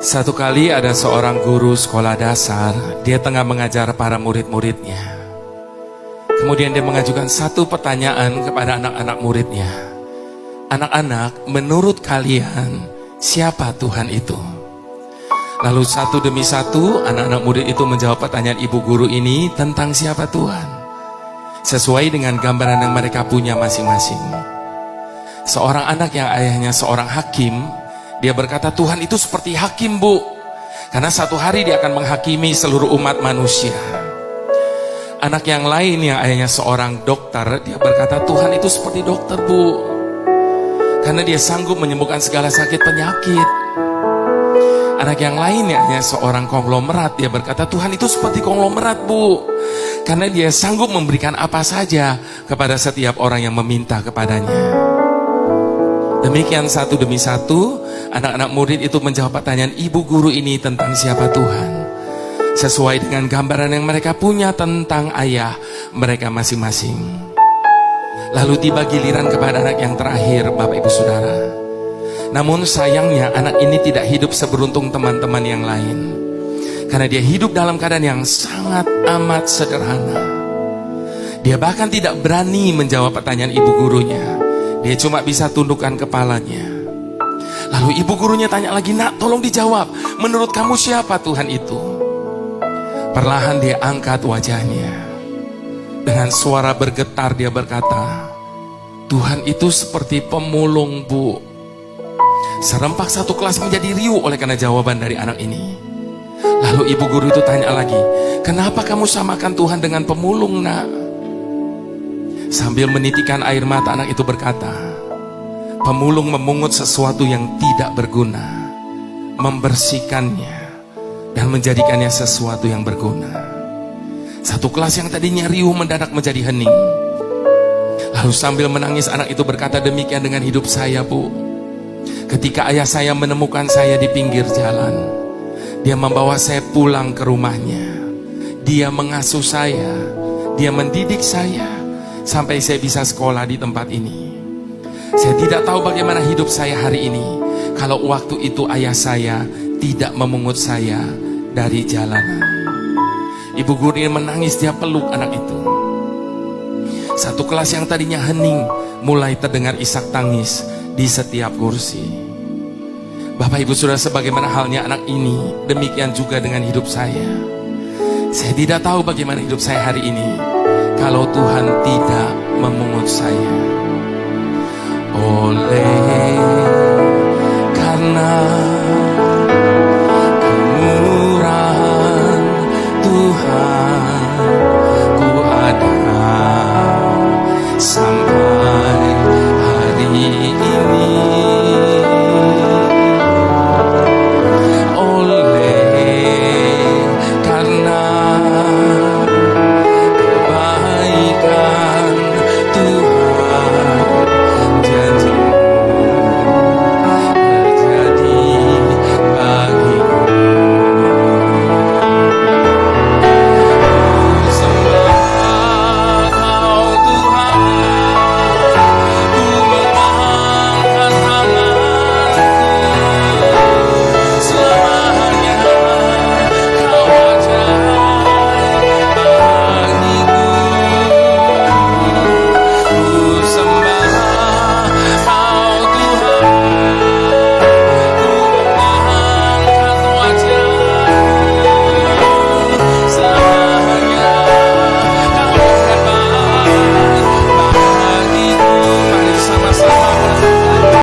Satu kali ada seorang guru sekolah dasar, dia tengah mengajar para murid-muridnya. Kemudian dia mengajukan satu pertanyaan kepada anak-anak muridnya. Anak-anak, menurut kalian, siapa Tuhan itu? Lalu satu demi satu, anak-anak murid itu menjawab pertanyaan ibu guru ini tentang siapa Tuhan, sesuai dengan gambaran yang mereka punya masing-masing. Seorang anak yang ayahnya seorang hakim, dia berkata, Tuhan itu seperti hakim, Bu, karena satu hari dia akan menghakimi seluruh umat manusia. Anak yang lain yang ayahnya seorang dokter, dia berkata, Tuhan itu seperti dokter, Bu, karena dia sanggup menyembuhkan segala sakit penyakit. Anak yang lain yang hanya seorang konglomerat, dia berkata, Tuhan itu seperti konglomerat, Bu, karena dia sanggup memberikan apa saja kepada setiap orang yang meminta kepadanya. Demikian satu demi satu, anak-anak murid itu menjawab pertanyaan ibu guru ini tentang siapa Tuhan, sesuai dengan gambaran yang mereka punya tentang ayah mereka masing-masing. Lalu tiba giliran kepada anak yang terakhir, Bapak Ibu Saudara. Namun sayangnya anak ini tidak hidup seberuntung teman-teman yang lain, karena dia hidup dalam keadaan yang sangat amat sederhana. Dia bahkan tidak berani menjawab pertanyaan ibu gurunya. Dia cuma bisa tundukkan kepalanya. Lalu ibu gurunya tanya lagi, Nak, tolong dijawab, menurut kamu siapa Tuhan itu? Perlahan dia angkat wajahnya. Dengan suara bergetar dia berkata, Tuhan itu seperti pemulung, Bu. Serempak satu kelas menjadi riuh oleh karena jawaban dari anak ini. Lalu ibu guru itu tanya lagi, kenapa kamu samakan Tuhan dengan pemulung, Nak? Sambil menitikan air mata, anak itu berkata, pemulung memungut sesuatu yang tidak berguna, membersihkannya dan menjadikannya sesuatu yang berguna. Satu kelas yang tadinya riuh mendadak menjadi hening. Lalu sambil menangis anak itu berkata, demikian dengan hidup saya, Bu. Ketika ayah saya menemukan saya di pinggir jalan, dia membawa saya pulang ke rumahnya. Dia mengasuh saya, dia mendidik saya sampai saya bisa sekolah di tempat ini. Saya tidak tahu bagaimana hidup saya hari ini kalau waktu itu ayah saya tidak memungut saya dari jalanan. Ibu guru ini menangis, dia peluk anak itu. Satu kelas yang tadinya hening mulai terdengar isak tangis di setiap kursi. Bapak Ibu Saudara, sebagaimana halnya anak ini, demikian juga dengan hidup saya. Saya tidak tahu bagaimana hidup saya hari ini kalau Tuhan tidak memungut saya. Oleh karena